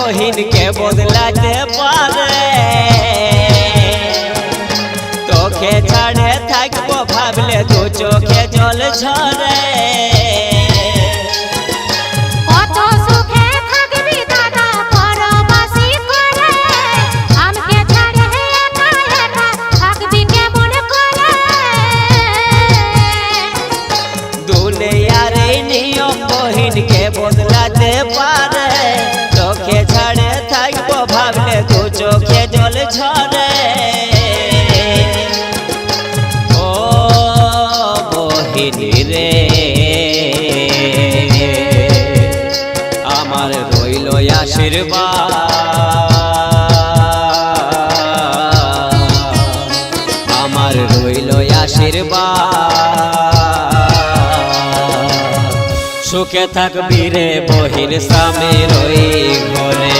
বহিনকে বদলাতে পারে তোকে ছাড়ে থাকবো ভাবলে দু চোখে জল ঝরে বহিনকে বদলাতে পারে তোকে ছাড়ে থাকবো ভাবলে দু চোখে জল ঝরে ও বহিন রে আমার রইল আশীর্বাদ আমার রইল আশীর্বাদ সুখে থাকবি রে বহিন স্বামীর ওই ঘরে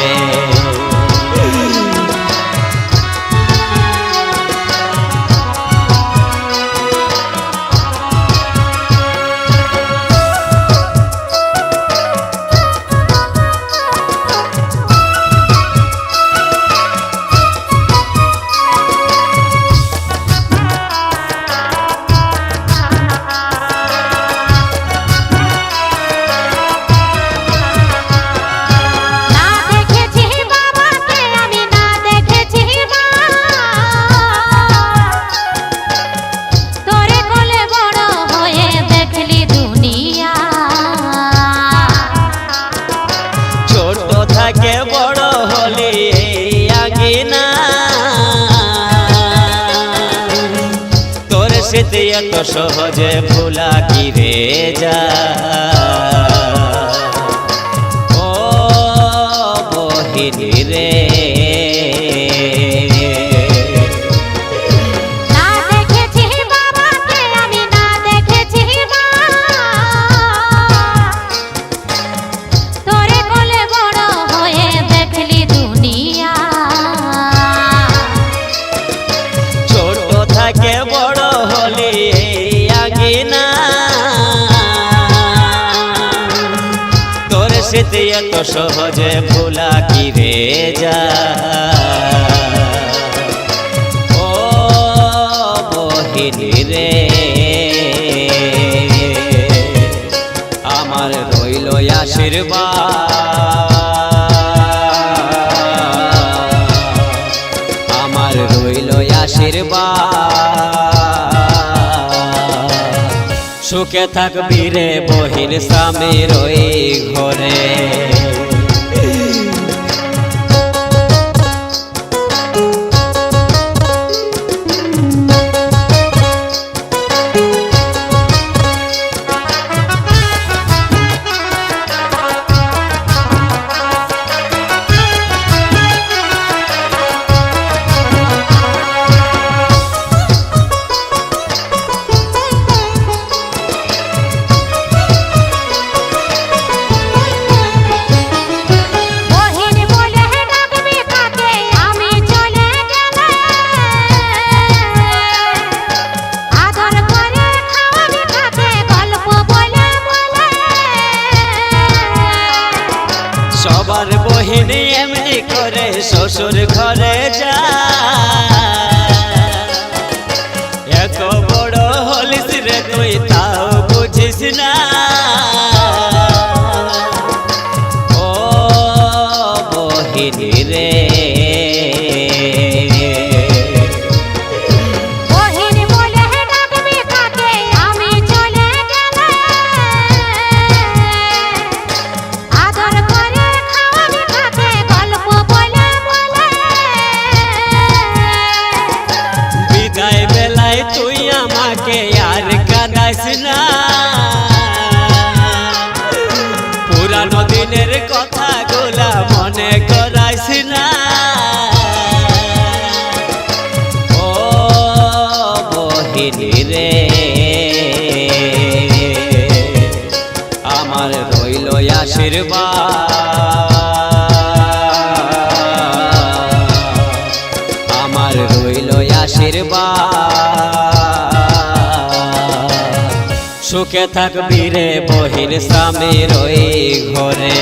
के बड़ होली आगिना तोर स्मृति तो सहजे भूला कि रे जा ओ बहिन रे के बड़ होली आगिना तोर स्मृति तो सहजे भूला कि रे जा ओ बहिन रे আমার রইল আশীর্বাদ আমার রইল আশীর্বাদ সুখে থাকবি রে বহিন স্বামীর ওই ঘরে সবার বহিন এমনি করে শ্বশুর ঘরে যা এত বড় হলিস রে তুই তাও বুঝিস না ও বহিন রে তুই আমাকে আর কাঁদাস না পুরানো দিনের কথা গুলা মনে করাইস না ও বহিন রে আমার রইল আশীর্বাদ আমার রইল আশীর্বাদ সুখে থাকবি রে বহিন স্বামীর ওই ঘরে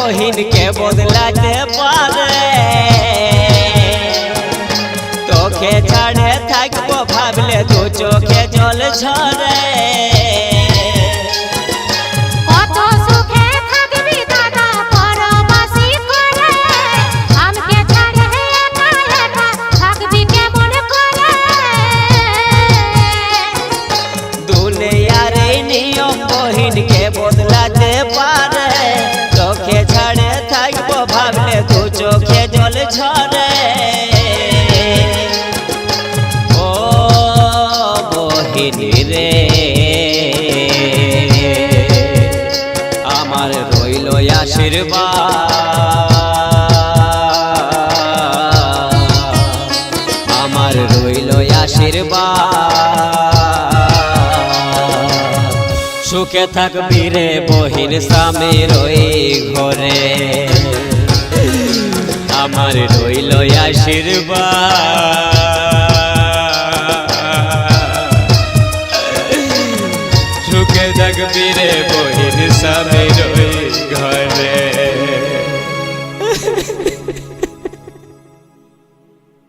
বহিন কে বদলাতে পারে তোকে ছাড়ে থাকবো ভাবলে দু চোখে জল ঝরে কত সুখে থাকবি দাদা পরবাসী করে আমাকে ছাড়ে একা একা থাকবি কেমন করে দুনিয়ার এই নিয়ম বহিন কে বদলাতে পারে তোকে ছাড়ে থাকবো ভাবলে দু চোখে জল ঝরে ও বহিন রে আমার রইল আশীর্বাদ আমার রইল আশীর্বাদ সুখে থাকবি রে বহিন স্বামীর ওই ঘরে আমার রইল আশীর্বাদ সুখে থাকবি রে বহিন স্বামীর